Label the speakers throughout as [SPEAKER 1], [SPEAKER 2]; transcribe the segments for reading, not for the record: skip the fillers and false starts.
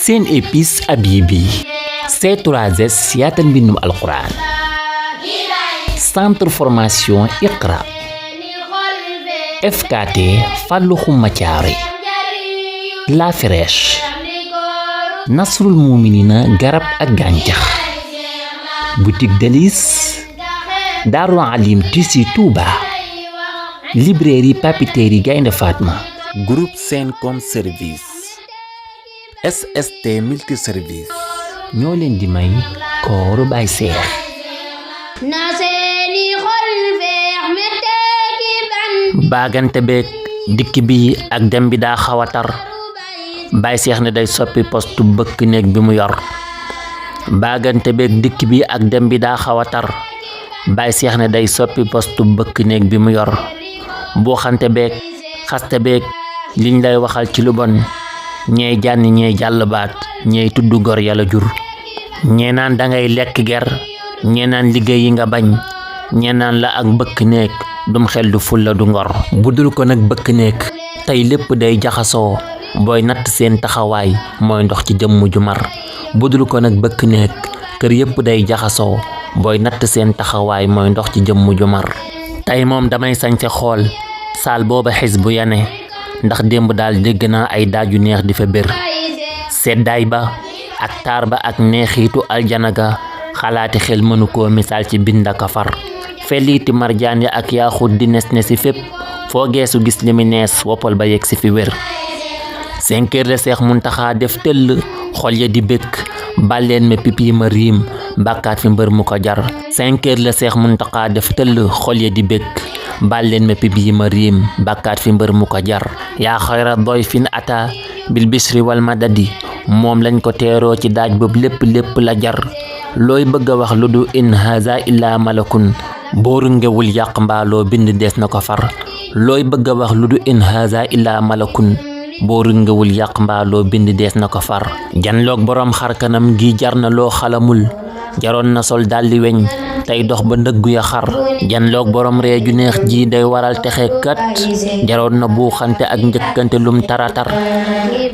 [SPEAKER 1] seen épice Habibi C3S yaatal mbindum alquran centre formation Iqra FKT Fallou Khouma Thiaré La Fraîche Nasrul Mouminina garab ak gàncax boutique Délices Darou Alim Tissu Touba librairie papeterie Gaynde Fatma groupe Sencom Service SST Multiservice ñoo leen di may kooru Baay Seex baagante beeg dikk bi ak dem bi daa xaw a tar Baay Seex ne day soppi postu bëkk néeg bi mu yor baagante beeg dikk bi ak dem bi daa xaw a tar Baay Seex ne day soppi postu bëkk néeg bi mu yor boo xante beeg xaste beeg liñ lay waxal ci lu bon ñey jànni ñey jàll baat ñey tudd gor yàlla jur ñee naan dangay lekk ger ñee naan liggéey yi nga bañ ñee naan la ak bëkk néeg dum xel du fulla du ngor bu dul ko nag bëkk néeg tey lépp day jaxasoo booy natt seen taxawaay mooy ndox ci jëmm ju mar bu dul ko nag bëkk néeg kër yépp day jaxasoo booy natt seen taxawaay mooy ndox ci jëmm ju mar tey moom damay sañse xool saal booba xis bu yane ndax démb daal dégg naa ay daaju neex di fa bér seddaay ba ak taar ba ak neexiitu aljana ga xalaati xel mënu koo misaal ci bind ak far felliiti marjaan ya ak yaaxut di nes nesi fépp foo geesu gis li mi nees woppal ba yegg si fi wér 5 heures la Seex Muntaxa def tëll xol ya di békk bàlleen ma pipi ma riim bàkkaat fi mbër mu ko jar 5 heures la Seex Muntaxa def tëll xol ya di békk bàlleen ma pipi ma riim bàkkaat fi mbër mu ko jar yaa xayra doy fin ata bil bisri wal madadi moom lañ ko teeroo ci daaj boobu lépp la jar looy bëgg a wax lu du in haza illa malakun booru ngewul yàq mbaaloo bind des na ko far looy bëgg a wax lu du in haza illa malakun booru ngewul yàq mbaaloo bind des na ko far janloog boroom xar kanam gi jar na loo xalamul jaroon na sol daldi weñ tey dox ba ndëggu ya xar janloog boroom ree ju neex ji day waral texe kat jaroon na buuxante ak njëkkante lum taratar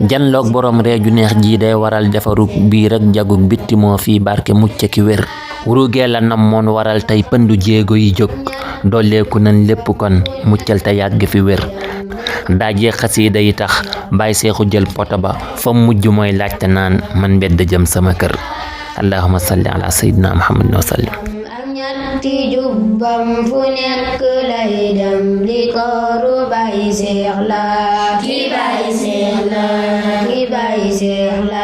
[SPEAKER 1] janloog boroom ree ju neex ji day waral defarug biir ak jagug bitti moo fii barke mucc ki wér wurugee la nam moon waral tey pëndu jéego yi jóg dolleeku nañ lépp kon muccal te yàgg fi wér daajee xasiida yi tax Baay Seexu jël poto ba fa mujj mooy laajte naan man mbedd jëm sama kër allahumma salli ala sayyidina muhammadin wa sallim
[SPEAKER 2] ti jubbam fu nekk lay dem li kooru Baay Seex la ki Baay Seex la